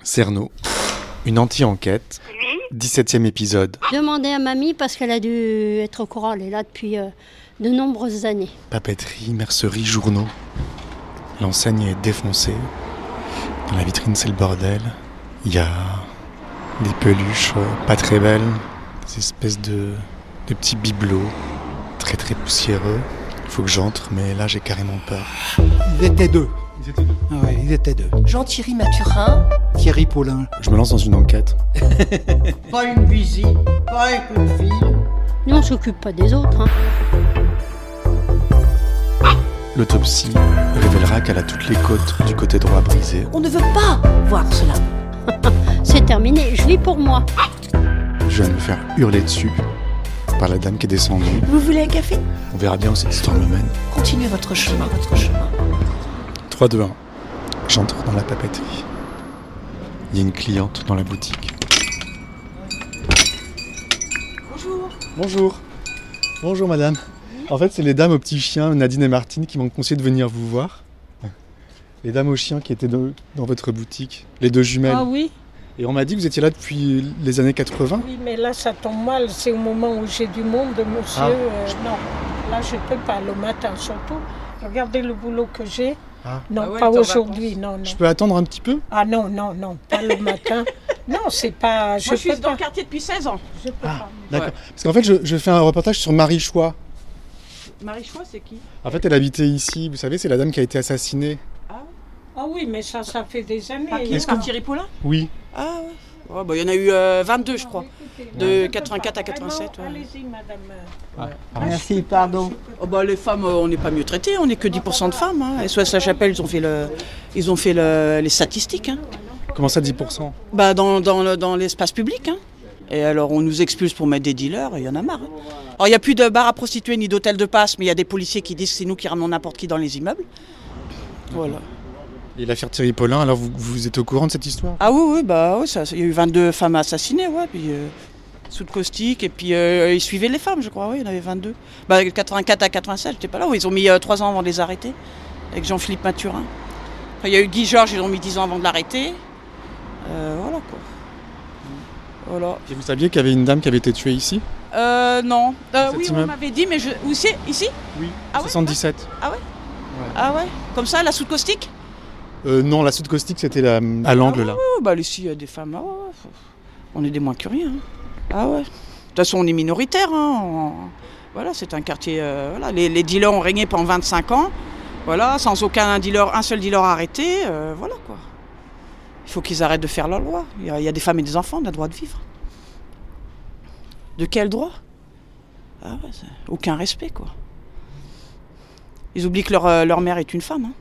Cerno, une anti-enquête, 17e épisode. Demandez à mamie parce qu'elle a dû être au courant, elle est là depuis de nombreuses années. Papeterie, mercerie, journaux. L'enseigne est défoncée. Dans la vitrine, c'est le bordel. Il y a des peluches pas très belles, des espèces de petits bibelots très très poussiéreux. Il faut que j'entre, mais là j'ai carrément peur. Ils étaient deux. Ah ouais, ils étaient deux. Jean-Thierry Mathurin. Thierry Paulin. Je me lance dans une enquête. Pas une visite, pas un coup de fil. Nous on s'occupe pas des autres. L'autopsie révélera qu'elle a toutes les côtes du côté droit brisées. On ne veut pas voir cela. C'est terminé, je vis pour moi. Je viens de me faire hurler dessus par la dame qui est descendue. Vous voulez un café? On verra bien où cette histoire me mène. Continuez votre chemin, votre chemin. 3, 2, 1. J'entre dans la papeterie. Il y a une cliente dans la boutique. Bonjour. Bonjour. Bonjour madame. En fait, c'est les dames aux petits chiens, Nadine et Martine, qui m'ont conseillé de venir vous voir. Les dames aux chiens qui étaient dans votre boutique, les deux jumelles. Ah oui? Et on m'a dit que vous étiez là depuis les années 80. Oui, mais là, ça tombe mal. C'est au moment où j'ai du monde, monsieur. Ah. Non, là, je peux pas le matin, surtout. Regardez le boulot que j'ai. Ah. Non, Ah ouais, pas t'es en aujourd'hui, non, non. Je peux attendre un petit peu? Ah non, non, non, pas le matin. Non, c'est pas... Moi, je suis peux dans pas. le quartier depuis 16 ans. Je peux pas. D'accord. Parce qu'en fait, je fais un reportage sur Marie Choix. Marie Choix, c'est qui? En fait, elle habitait ici. Vous savez, c'est la dame qui a été assassinée. Ah oui, mais ça fait des années. Est-ce que Thierry Paulin? Oui. Ah ouais. Oh, bah, il y en a eu 22, je crois. De 84 à 87. Ah non, Ouais. allez-y, madame. Merci, pardon. Oh, bah, les femmes, on n'est pas mieux traitées, on n'est que 10% de femmes. Hein. SOS La Chapelle, ils ont fait les statistiques. Hein. Comment ça, 10%? Bah, dans l'espace public. Hein. Et alors, on nous expulse pour mettre des dealers, et il y en a marre. Hein. Alors, il n'y a plus de bar à prostituées ni d'hôtel de passe, mais il y a des policiers qui disent que c'est nous qui ramenons n'importe qui dans les immeubles. Voilà. Et l'affaire Thierry Paulin, alors vous êtes au courant de cette histoire? Ah oui, bah oui, il y a eu 22 femmes assassinées, ouais, puis sous de caustique, et puis ils suivaient les femmes, je crois, oui, il y en avait 22. Bah, 84 à 87, j'étais pas là, ils ont mis 3 ans avant de les arrêter, avec Jean-Philippe Mathurin. Après, il y a eu Guy Georges, ils ont mis 10 ans avant de l'arrêter. Voilà, quoi. Voilà. Et vous saviez qu'il y avait une dame qui avait été tuée ici? Non. Cet Oui, on immeuble. m'avait dit, mais où c'est? Ici? Oui. Ah ouais? 77. Ah ouais? Ah ouais? Comme ça, la sous de caustique? Non, la soude caustique, c'était à l'angle, là. Oh, bah, ici, il y a des femmes. On est des moins que rien. Hein. Ah ouais. De toute façon, on est minoritaire. Hein. Voilà, c'est un quartier. Voilà. Les dealers ont régné pendant 25 ans. Voilà, sans un seul dealer arrêté. Voilà quoi. Il faut qu'ils arrêtent de faire leur loi. Il y a des femmes et des enfants, on a le droit de vivre. De quel droit? Ah ouais, aucun respect quoi. Ils oublient que leur mère est une femme. Hein.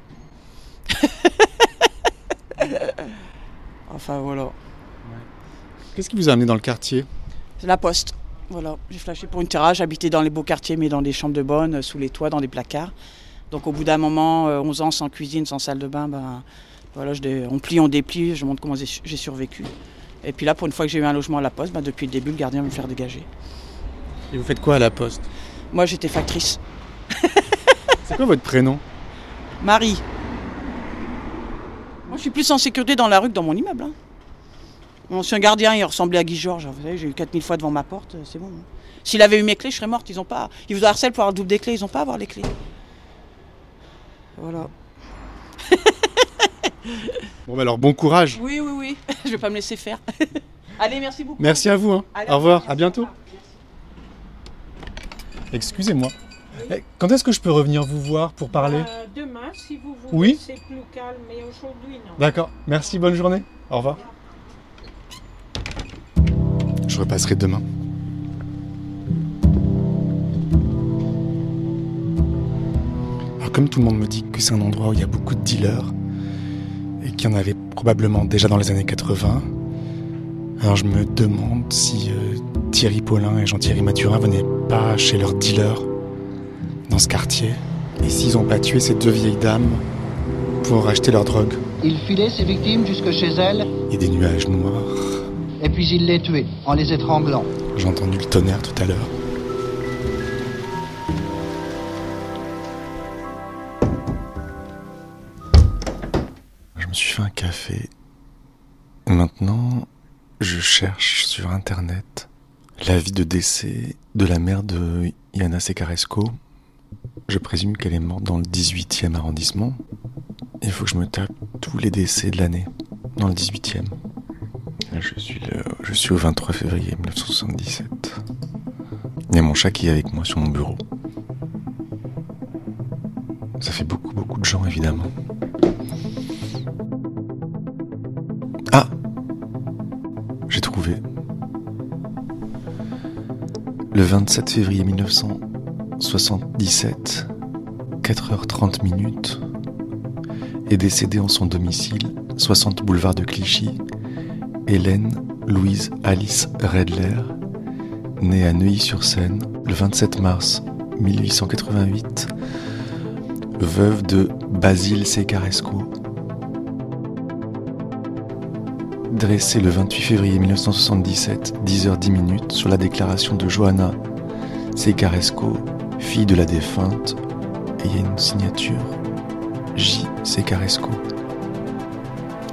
Enfin voilà. Qu'est-ce qui vous a amené dans le quartier? C'est la poste. Voilà. J'ai flashé pour une terrasse, j'habitais dans les beaux quartiers, mais dans des chambres de bonne, sous les toits, dans des placards. Donc au bout d'un moment, 11 ans sans cuisine, sans salle de bain, ben, voilà, on plie, on déplie, je montre comment j'ai survécu. Et puis là, pour une fois que j'ai eu un logement à la poste, ben, depuis le début, le gardien veut me faire dégager. Et vous faites quoi à la poste? Moi, j'étais factrice. C'est quoi votre prénom? Marie. Moi, je suis plus en sécurité dans la rue que dans mon immeuble. Hein. Mon ancien gardien, il ressemblait à Guy Georges. Vous savez, j'ai eu 4000 fois devant ma porte, c'est bon. Hein. S'il avait eu mes clés, je serais morte. Ils vous harcèlent pour avoir le double des clés, ils n'ont pas à avoir les clés. Voilà. Bon, bah alors, bon courage. Oui, oui, oui. Je vais pas me laisser faire. Allez, merci beaucoup. Merci à vous. Hein. Allez, Au revoir, à bientôt. Excusez-moi. Quand est-ce que je peux revenir vous voir pour parler? Demain, si vous voulez, Oui. c'est plus calme, mais aujourd'hui, non. D'accord, merci, bonne journée. Au revoir. Je repasserai demain. Alors comme tout le monde me dit que c'est un endroit où il y a beaucoup de dealers et qu'il y en avait probablement déjà dans les années 80, alors je me demande si Thierry Paulin et Jean-Thierry Mathurin venaient pas chez leurs dealers dans ce quartier et s'ils n'ont pas tué ces deux vieilles dames pour acheter leur drogue. Il filait ses victimes jusque chez elles, Il y a des nuages noirs. et puis il les tuait en les étranglant. J'ai entendu le tonnerre tout à l'heure. Je me suis fait un café. Maintenant, je cherche sur Internet la vie de décès de la mère de Yana Sekaresco. Je présume qu'elle est morte dans le 18e arrondissement. Il faut que je me tape tous les décès de l'année dans le 18e. Je suis au 23 février 1977. Il y a mon chat qui est avec moi sur mon bureau. Ça fait beaucoup de gens, évidemment. Ah! J'ai trouvé. Le 27 février 1977, 4h30, est décédée en son domicile, 60 boulevard de Clichy, Hélène Louise Alice Redler, née à Neuilly-sur-Seine le 27 mars 1888, veuve de Basile Sekaresco. Dressée le 28 février 1977, 10h10, sur la déclaration de Johanna Sekaresco, fille de la défunte, et il y a une signature J. Sekaresco.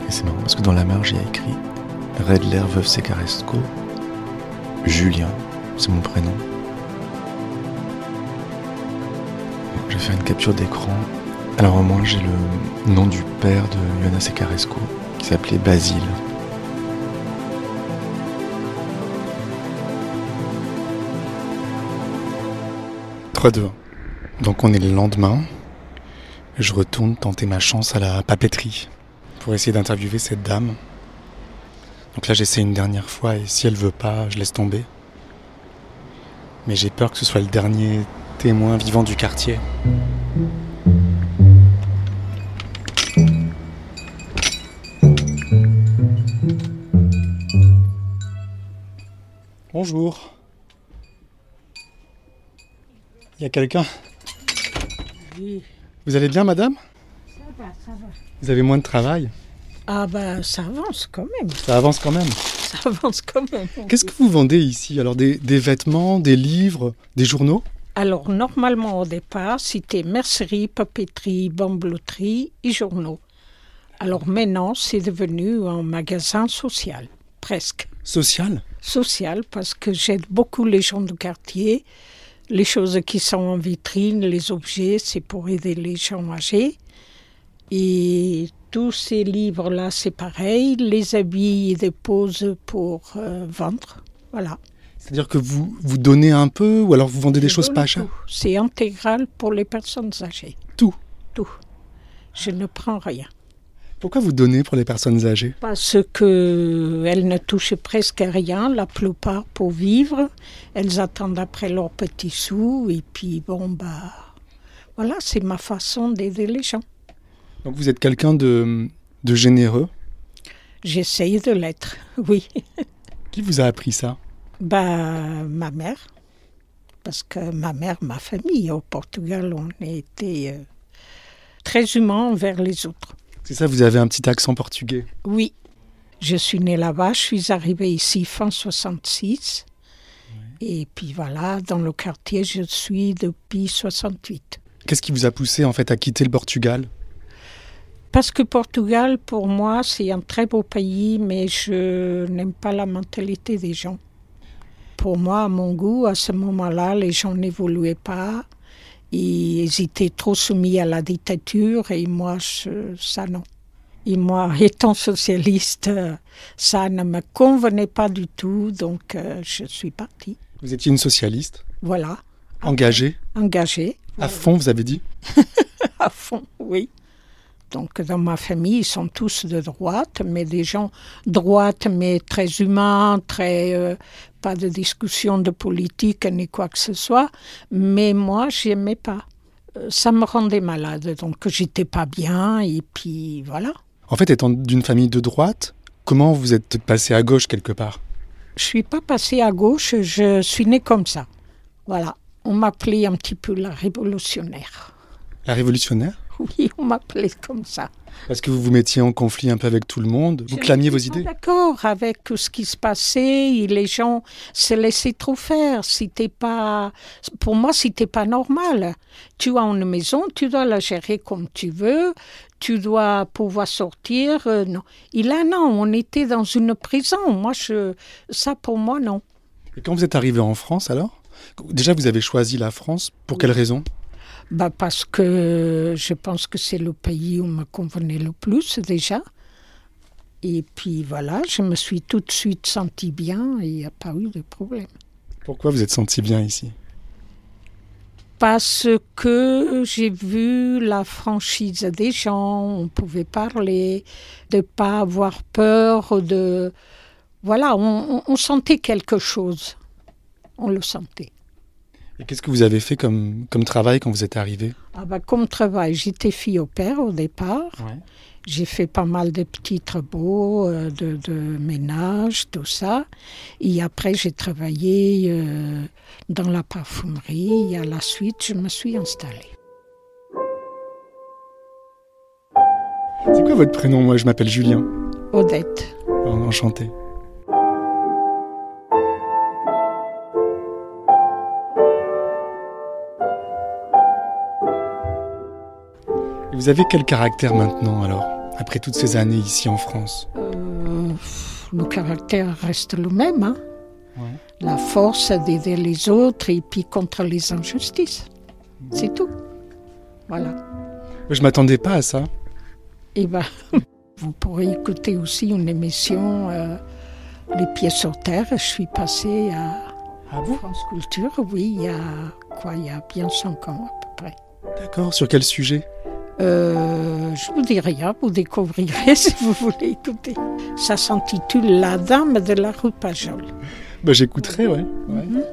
Et c'est marrant parce que dans la marge, il y a écrit Redler, veuve Sekaresco, Julien, c'est mon prénom. Je vais faire une capture d'écran. Alors au moins, j'ai le nom du père de Johanna Sekaresco, qui s'appelait Basile. 3-2. Donc on est le lendemain. Je retourne tenter ma chance à la papeterie pour essayer d'interviewer cette dame. Donc là j'essaie une dernière fois et si elle veut pas, je laisse tomber. Mais j'ai peur que ce soit le dernier témoin vivant du quartier. Bonjour. Il y a quelqu'un ? Oui. Vous allez bien, madame ? Ça va. Vous avez moins de travail ? Ah ben, ça avance quand même. Ça avance quand même. Ça avance quand même. Qu'est-ce que vous vendez ici ? Alors des vêtements, des livres, des journaux ? Alors, normalement, au départ, c'était mercerie, papeterie, bambeloterie et journaux. Alors maintenant, c'est devenu un magasin social, presque. Social ? Social, parce que j'aide beaucoup les gens du quartier. Les choses qui sont en vitrine, les objets, c'est pour aider les gens âgés. Et tous ces livres-là, c'est pareil. Les habits, ils déposent pour vendre. Voilà. C'est-à-dire que vous donnez un peu ou alors vous vendez des choses pas chères ? C'est intégral pour les personnes âgées. Tout ? Tout. Je ne prends rien. Pourquoi vous donnez pour les personnes âgées ? Parce qu'elles ne touchent presque à rien, la plupart, pour vivre. Elles attendent après leurs petits sous. Et puis, voilà, c'est ma façon d'aider les gens. Donc vous êtes quelqu'un de généreux ? J'essaye de l'être, oui. Qui vous a appris ça ? Ma mère. Parce que ma famille, au Portugal, on était très humains envers les autres. C'est ça, vous avez un petit accent portugais. Oui, je suis née là-bas, je suis arrivée ici fin 66. Ouais. Et puis voilà, dans le quartier, je suis depuis 68. Qu'est-ce qui vous a poussé en fait à quitter le Portugal ? Parce que Portugal, pour moi, c'est un très beau pays, mais je n'aime pas la mentalité des gens. Pour moi, à mon goût, à ce moment-là, les gens n'évoluaient pas. Ils étaient trop soumis à la dictature et moi, ça non. Et moi, étant socialiste, ça ne me convenait pas du tout, donc je suis partie. Vous étiez une socialiste ? Voilà. Engagée ? Engagée. À fond, vous avez dit ? À fond, oui. Donc dans ma famille, ils sont tous de droite, mais des gens droite, mais très humains, pas de discussion de politique ni quoi que ce soit. Mais moi, j'aimais pas. Ça me rendait malade, donc j'étais pas bien, et puis voilà. En fait, étant d'une famille de droite, comment vous êtes passée à gauche quelque part ? Je suis pas passée à gauche, je suis née comme ça. Voilà. On m'appelait un petit peu la révolutionnaire. La révolutionnaire ? Oui, on m'appelait comme ça. Parce que vous vous mettiez en conflit un peu avec tout le monde, vous clamiez vos idées. D'accord avec tout ce qui se passait, et les gens se laissaient trop faire. Pour moi, c'était pas normal. Tu as une maison, tu dois la gérer comme tu veux, tu dois pouvoir sortir. Non. Et là, non, on était dans une prison. Ça, pour moi, non. Et quand vous êtes arrivé en France, alors? Déjà, vous avez choisi la France. Pour quelle raison? Parce que je pense que c'est le pays où me convenait le plus, déjà. Et puis voilà, je me suis tout de suite sentie bien et il n'y a pas eu de problème. Pourquoi vous êtes sentie bien ici? Parce que j'ai vu la franchise des gens, on pouvait parler, de ne pas avoir peur, Voilà, on sentait quelque chose. On le sentait. Et qu'est-ce que vous avez fait comme travail quand vous êtes arrivé? Comme travail, j'étais fille au père au départ. Ouais. J'ai fait pas mal de petits travaux, de ménage, tout ça. Et après, j'ai travaillé dans la parfumerie. Et à la suite, je me suis installée. C'est quoi votre prénom? Moi, je m'appelle Julien. Odette. Enchanté. Vous avez quel caractère maintenant, alors, après toutes ces années ici en France? Le caractère reste le même. Hein. Ouais. La force d'aider les autres et puis contre les injustices. C'est tout. Voilà. Je ne m'attendais pas à ça. Et vous pourrez écouter aussi une émission, Les pieds sur terre. Je suis passée à France Culture, oui, il y a bien 5 ans à peu près. D'accord, sur quel sujet? Je vous dis rien, vous découvrirez si vous voulez écouter. Ça s'intitule La Dame de la rue Pajol. J'écouterai, ouais.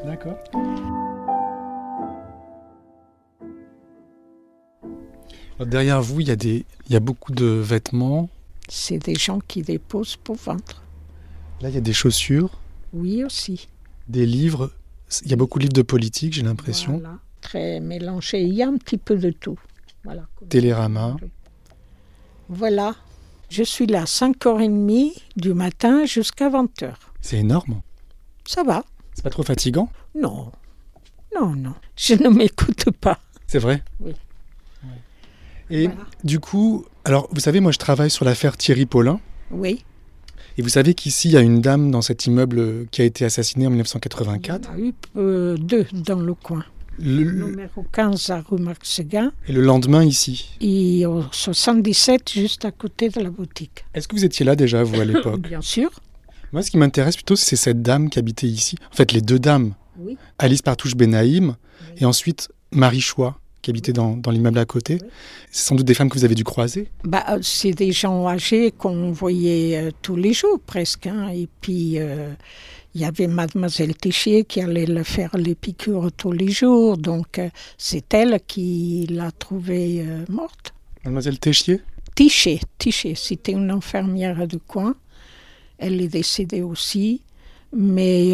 D'accord. Alors, derrière vous, il y a beaucoup de vêtements. C'est des gens qui déposent pour vendre. Là, il y a des chaussures. Oui, aussi. Des livres. Il y a beaucoup de livres de politique, j'ai l'impression. Voilà, très mélangé. Il y a un petit peu de tout. Voilà. Télérama. Voilà. Je suis là 5h30 du matin jusqu'à 20h. C'est énorme. Ça va. C'est pas trop fatigant? Non. Je ne m'écoute pas. C'est vrai? Oui. Et du coup, alors vous savez, moi je travaille sur l'affaire Thierry Paulin. Oui. Et vous savez qu'ici, il y a une dame dans cet immeuble qui a été assassinée en 1984. Il y en a eu 2 dans le coin. Numéro 15 à rue Marc-Séguin. Et le lendemain ici. Et au 77, juste à côté de la boutique. Est-ce que vous étiez là déjà, vous, à l'époque? Bien sûr. Moi, ce qui m'intéresse plutôt, c'est cette dame qui habitait ici. En fait, les 2 dames. Oui. Alice Partouche Benaïm et ensuite Marie Choix, qui habitait dans l'immeuble à côté. Oui. C'est sans doute des femmes que vous avez dû croiser? C'est des gens âgés qu'on voyait tous les jours, presque. Hein. Et puis... il y avait Mademoiselle Téchier qui allait le faire les piqûres tous les jours. Donc, c'est elle qui l'a trouvée morte. Mademoiselle Téchier? Téchier. C'était une infirmière du coin. Elle est décédée aussi. Mais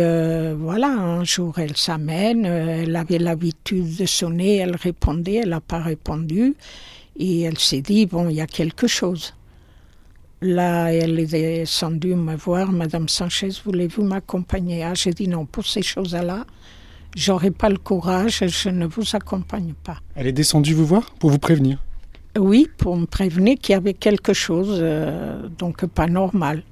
voilà, un jour, elle s'amène. Elle avait l'habitude de sonner. Elle répondait. Elle n'a pas répondu. Et elle s'est dit, bon, il y a quelque chose. Là, elle est descendue me voir. Madame Sanchez, voulez-vous m'accompagner? J'ai dit non, pour ces choses-là, j'aurais pas le courage, je ne vous accompagne pas. Elle est descendue vous voir pour vous prévenir? Oui, pour me prévenir qu'il y avait quelque chose, donc pas normal.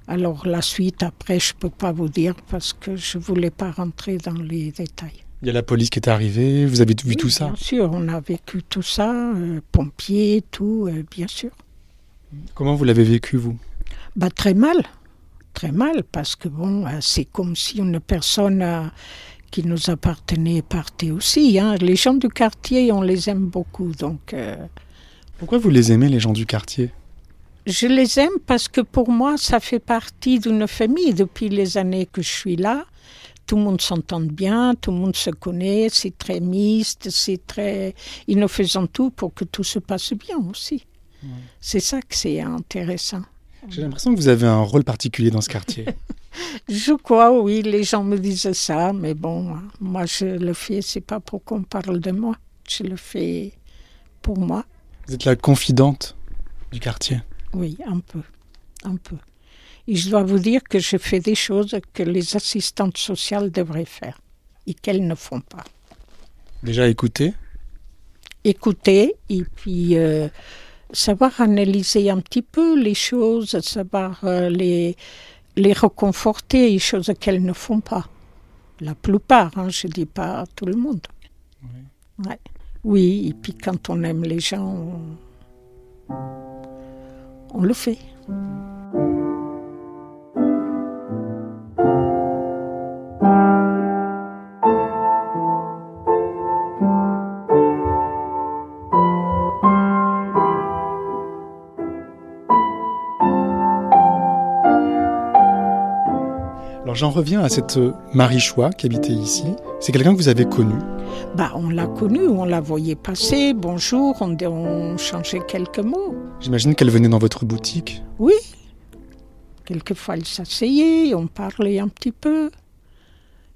Alors la suite, après, je peux pas vous dire parce que je voulais pas rentrer dans les détails. Il y a la police qui est arrivée, vous avez vu tout ça? Bien sûr, on a vécu tout ça, pompiers, tout, bien sûr. Comment vous l'avez vécu, vous? Très mal, parce que bon, c'est comme si une personne qui nous appartenait partait aussi. Hein. Les gens du quartier, on les aime beaucoup, donc... Pourquoi vous les aimez, les gens du quartier? Je les aime parce que pour moi, ça fait partie d'une famille. Depuis les années que je suis là, tout le monde s'entend bien, tout le monde se connaît, c'est très mixte, c'est très... Et nous faisons tout pour que tout se passe bien aussi. Ouais. C'est ça que c'est intéressant. J'ai l'impression que vous avez un rôle particulier dans ce quartier. Je crois, oui, les gens me disent ça, mais bon, moi je le fais, c'est pas pour qu'on parle de moi, je le fais pour moi. Vous êtes la confidente du quartier? Oui, un peu. Et je dois vous dire que je fais des choses que les assistantes sociales devraient faire et qu'elles ne font pas. Déjà écouter? Écouter et puis savoir analyser un petit peu les choses, savoir les reconforter, les choses qu'elles ne font pas. La plupart, je ne dis pas tout le monde. Oui. Ouais. Oui, et puis quand on aime les gens, on le fait. Alors j'en reviens à cette Marie Choix qui habitait ici. C'est quelqu'un que vous avez connu? On l'a connue, on la voyait passer, bonjour, on changeait quelques mots. J'imagine qu'elle venait dans votre boutique. Oui, quelquefois elle s'asseyait, on parlait un petit peu.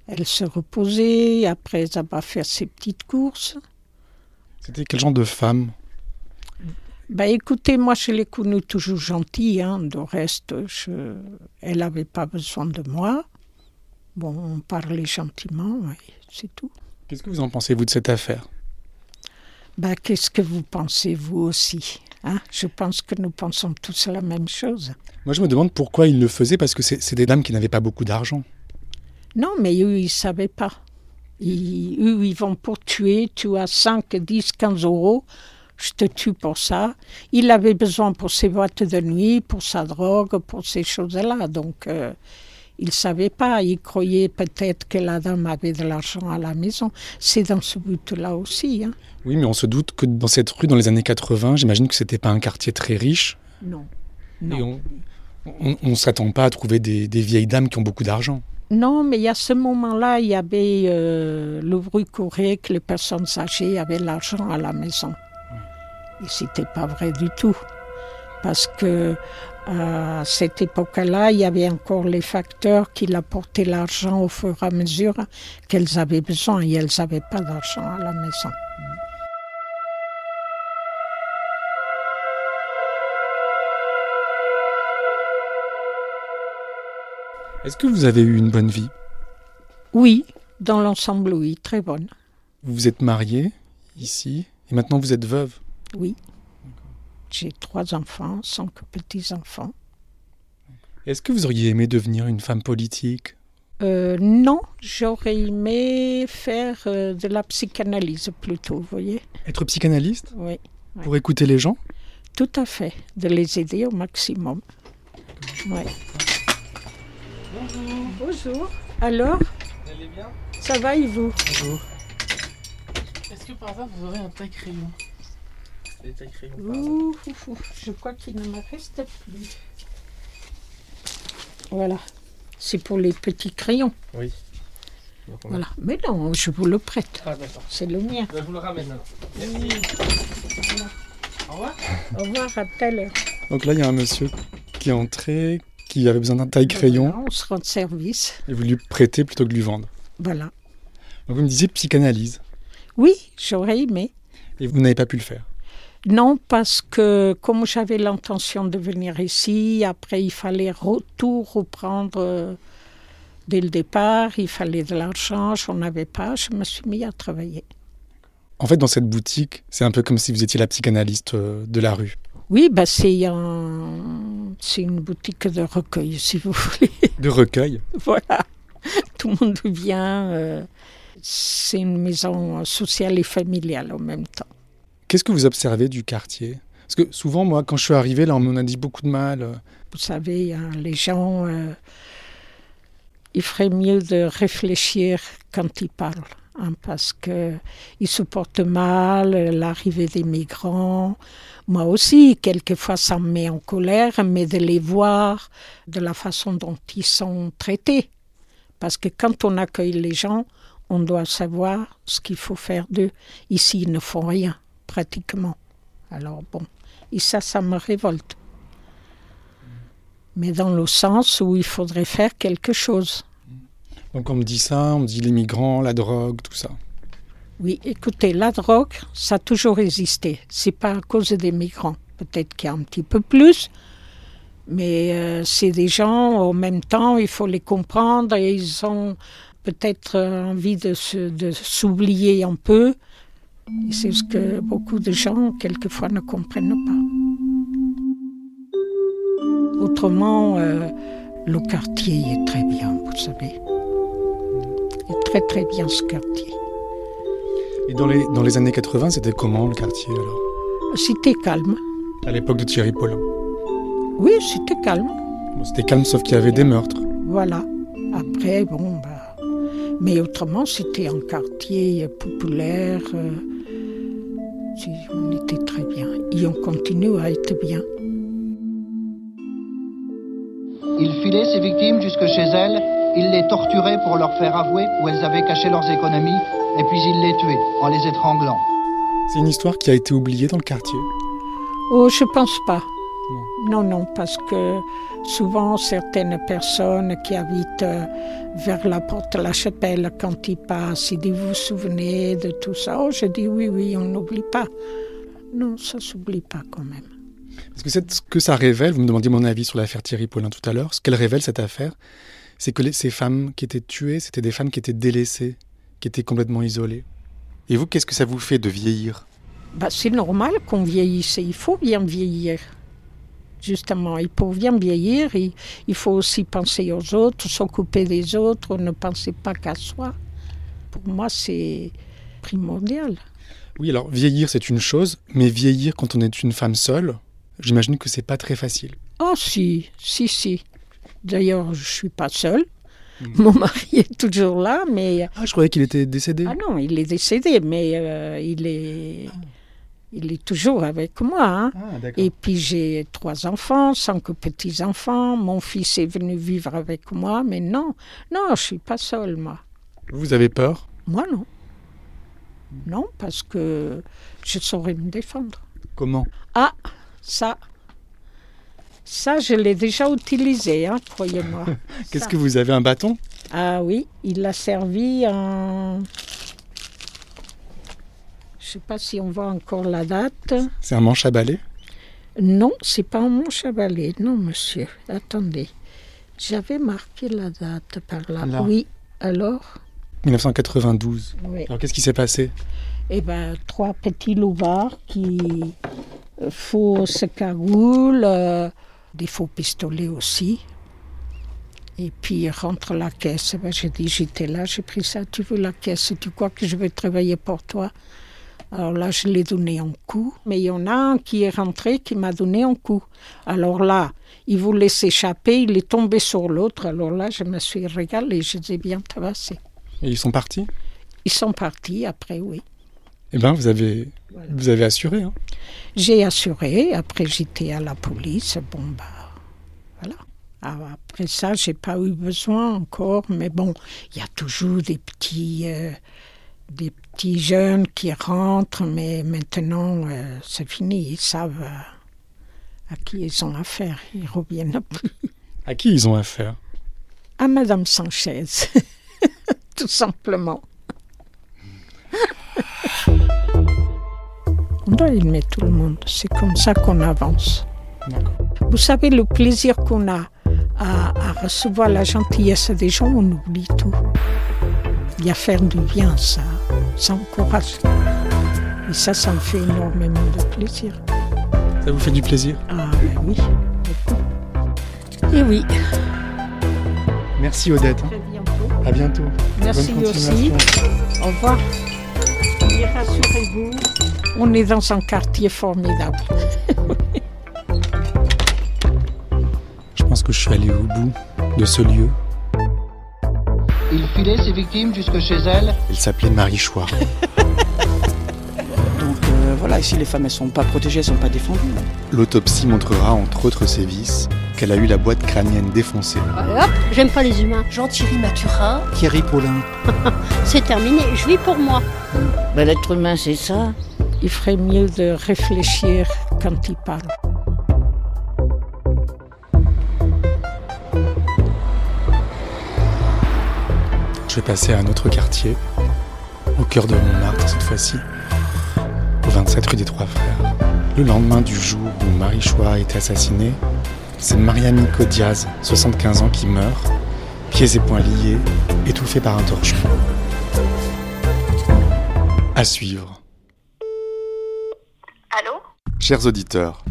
Elle se reposait, après elle va faire ses petites courses. C'était quel genre de femme? Écoutez, moi je l'ai connue toujours gentille, de reste, elle n'avait pas besoin de moi. Bon, on parlait gentiment, et c'est tout. Qu'est-ce que vous en pensez, vous, de cette affaire? Qu'est-ce que vous pensez, vous aussi, Je pense que nous pensons tous la même chose. Moi, je me demande pourquoi ils le faisaient, parce que c'est des dames qui n'avaient pas beaucoup d'argent. Non, mais eux, ils ne savaient pas. Eux, ils vont pour tuer. Tu as 5, 10, 15 euros. Je te tue pour ça. Il avait besoin pour ses boîtes de nuit, pour sa drogue, pour ces choses-là. Donc, il ne savait pas. Il croyait peut-être que la dame avait de l'argent à la maison. C'est dans ce but-là aussi. Oui, mais on se doute que dans cette rue, dans les années 80, j'imagine que ce n'était pas un quartier très riche. Non. Et on ne s'attend pas à trouver des vieilles dames qui ont beaucoup d'argent. Non, mais à ce moment-là, il y avait le bruit courait que les personnes âgées avaient l'argent à la maison. Et ce n'était pas vrai du tout. Parce que à cette époque-là, il y avait encore les facteurs qui apportaient l'argent au fur et à mesure qu'elles avaient besoin. Et elles n'avaient pas d'argent à la maison. Est-ce que vous avez eu une bonne vie? Oui, dans l'ensemble, oui, très bonne. Vous vous êtes mariée ici et maintenant vous êtes veuve? Oui. J'ai 3 enfants, 5 petits-enfants. Est-ce que vous auriez aimé devenir une femme politique? Non, j'aurais aimé faire de la psychanalyse plutôt, vous voyez. Être psychanalyste? Oui. Pour écouter les gens? Tout à fait, de les aider au maximum. Oui. Bonjour. Alors? Vous allez bien? Ça va et vous? Bonjour. Est-ce que par hasard vous aurez un taille-crayon? Des taille-crayons par hasard. Je crois qu'il ne me reste plus. Voilà. C'est pour les petits crayons. Oui. Voilà. Mais non, je vous le prête. Ah d'accord. C'est le mien. Je vous le ramène alors. Merci. Voilà. Au revoir. Au revoir, à tout à l'heure. Donc là, il y a un monsieur qui est entré, qui avait besoin d'un taille-crayon. Voilà, on se rend service. Et vous lui prêtez plutôt que de lui vendre. Voilà. Donc vous me disiez psychanalyse. Oui, j'aurais aimé. Et vous n'avez pas pu le faire. Non, parce que comme j'avais l'intention de venir ici, après il fallait tout reprendre dès le départ, il fallait de l'argent, j'en avais pas, je me suis mis à travailler. En fait, dans cette boutique, c'est un peu comme si vous étiez la psychanalyste de la rue. Oui, c'est une boutique de recueil, si vous voulez. De recueil? Voilà, tout le monde vient. C'est une maison sociale et familiale en même temps. Qu'est-ce que vous observez du quartier? Parce que souvent, moi, quand je suis arrivé, là, on m'en a dit beaucoup de mal. Vous savez, les gens, il ferait mieux de réfléchir quand ils parlent, parce qu'ils supportent mal l'arrivée des migrants. Moi aussi, quelquefois, ça me met en colère, mais de les voir de la façon dont ils sont traités. Parce que quand on accueille les gens, on doit savoir ce qu'il faut faire d'eux. Ici, ils ne font rien, pratiquement. Alors bon, et ça me révolte. Mais dans le sens où il faudrait faire quelque chose. Donc on me dit ça, on me dit les migrants, la drogue, tout ça. Oui, écoutez, la drogue, ça a toujours existé. C'est pas à cause des migrants. Peut-être qu'il y a un petit peu plus, mais c'est des gens, en même temps, il faut les comprendre et ils ont peut-être envie de s'oublier un peu. Et c'est ce que beaucoup de gens, quelquefois, ne comprennent pas. Autrement, le quartier est très bien, vous savez. Il est très très bien ce quartier. Et dans les années 80, c'était comment le quartier alors? C'était calme. À l'époque de Thierry Paulin? Oui, c'était calme. Bon, c'était calme sauf qu'il y avait des meurtres. Voilà. Après, mais autrement, c'était un quartier populaire. On était très bien. Et on continue à être bien. Il filait ses victimes jusque chez elles, il les torturait pour leur faire avouer où elles avaient caché leurs économies, et puis il les tuait en les étranglant. C'est une histoire qui a été oubliée dans le quartier? Oh, je pense pas. Non, parce que souvent certaines personnes qui habitent vers la porte de la chapelle, quand ils passent, ils disent, vous vous souvenez de tout ça? Oh, je dis oui, on n'oublie pas. Non, ça s'oublie pas quand même. Parce que ce que ça révèle, vous me demandiez mon avis sur l'affaire Thierry Paulin tout à l'heure, ce qu'elle révèle cette affaire, c'est que ces femmes qui étaient tuées, c'était des femmes qui étaient délaissées, qui étaient complètement isolées. Et vous, qu'est-ce que ça vous fait de vieillir? C'est normal qu'on vieillisse, il faut bien vieillir. Justement, il faut bien vieillir, il faut aussi penser aux autres, s'occuper des autres, ne penser pas qu'à soi. Pour moi, c'est primordial. Oui, alors vieillir, c'est une chose, mais vieillir quand on est une femme seule, j'imagine que c'est pas très facile. Oh si. D'ailleurs, je suis pas seule. Mon mari est toujours là, mais... Ah, je croyais qu'il était décédé. Ah non, il est décédé, mais il est toujours avec moi. Hein. Ah, d'accord. Et puis j'ai 3 enfants, 5 petits-enfants. Mon fils est venu vivre avec moi, mais non, je suis pas seule, moi. Vous avez peur? Moi, non. Non, parce que je saurais me défendre. Comment? Ah, ça, je l'ai déjà utilisé, hein, croyez-moi. Qu'est-ce que vous avez, un bâton? Ah oui, il a servi en... Je ne sais pas si on voit encore la date. C'est un manche à balai? Non, c'est pas un manche à balai, non, monsieur. Attendez, j'avais marqué la date par là. Oui, alors 1992. Oui. Alors qu'est-ce qui s'est passé? 3 petits louvards qui fausses cagoules, des faux pistolets aussi. Et puis ils rentrent la caisse. J'ai dit, j'étais là, j'ai pris ça. Tu veux la caisse? Tu crois que je vais travailler pour toi? Alors là, je l'ai donné un coup. Mais il y en a un qui est rentré, qui m'a donné un coup. Alors là, il voulait s'échapper, il est tombé sur l'autre. Alors là, je me suis régalée, je les ai bien tabassés. Et ils sont partis? Ils sont partis après, oui. Eh bien, vous avez assuré, hein? J'ai assuré, après j'étais à la police, voilà. Après ça, j'ai pas eu besoin encore, mais bon, il y a toujours des petits jeunes qui rentrent, mais maintenant, c'est fini, ils savent à qui ils ont affaire, ils reviennent plus. À qui ils ont affaire? À Madame Sanchez, tout simplement. On doit aimer tout le monde, c'est comme ça qu'on avance. D'accord. Vous savez, le plaisir qu'on a à recevoir la gentillesse des gens, on oublie tout. Il y a faire du bien, ça encourage. Et ça me fait énormément de plaisir. Ça vous fait du plaisir? Ah oui, beaucoup. Et oui. Merci Odette. Très bientôt. À bientôt. Merci aussi. Au revoir. Et rassurez-vous, on est dans un quartier formidable. Je pense que je suis allé au bout de ce lieu. Il filait ses victimes jusque chez elles. Elle s'appelait Marie Chouard. Donc voilà, ici les femmes elles sont pas protégées, elles sont pas défendues. L'autopsie montrera entre autres sévices qu'elle a eu la boîte crânienne défoncée. Hop, j'aime pas les humains. Jean-Thierry Mathurin. Thierry Paulin. C'est terminé, je vis pour moi. L'être humain, c'est ça. Il ferait mieux de réfléchir quand il parle. Je vais passer à un autre quartier, au cœur de Montmartre cette fois-ci, au 27 rue des Trois Frères. Le lendemain du jour où Marie Choix a été assassinée, c'est Mariamico Diaz, 75 ans, qui meurt, pieds et poings liés, étouffé par un torchon. À suivre. Allô ? Chers auditeurs,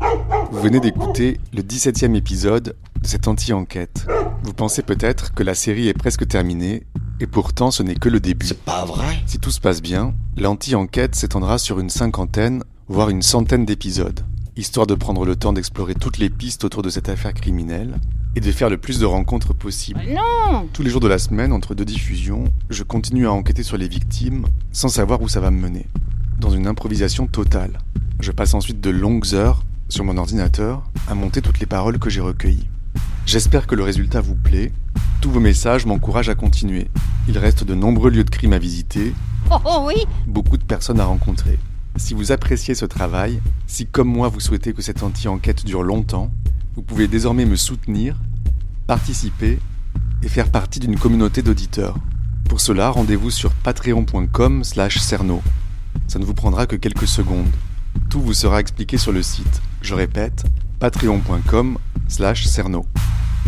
vous venez d'écouter le 17e épisode de cette anti-enquête. Vous pensez peut-être que la série est presque terminée, et pourtant ce n'est que le début. C'est pas vrai ? Si tout se passe bien, l'anti-enquête s'étendra sur une 50aine, voire une 100aine d'épisodes, histoire de prendre le temps d'explorer toutes les pistes autour de cette affaire criminelle, et de faire le plus de rencontres possible. Non ! Tous les jours de la semaine, entre 2 diffusions, je continue à enquêter sur les victimes, sans savoir où ça va me mener. Dans une improvisation totale. Je passe ensuite de longues heures, sur mon ordinateur, à monter toutes les paroles que j'ai recueillies. J'espère que le résultat vous plaît. Tous vos messages m'encouragent à continuer. Il reste de nombreux lieux de crime à visiter. Oh oui ! Beaucoup de personnes à rencontrer. Si vous appréciez ce travail, si comme moi vous souhaitez que cette anti-enquête dure longtemps, vous pouvez désormais me soutenir, participer et faire partie d'une communauté d'auditeurs. Pour cela, rendez-vous sur patreon.com/Cerno. Ça ne vous prendra que quelques secondes. Tout vous sera expliqué sur le site. Je répète, patreon.com/Cerno.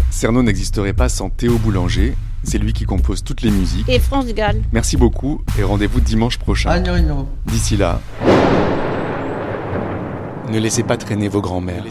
Cerno n'existerait pas sans Théo Boulanger, c'est lui qui compose toutes les musiques. Et France Gall. Merci beaucoup et rendez-vous dimanche prochain. Ah non. D'ici là, ne laissez pas traîner vos grands-mères.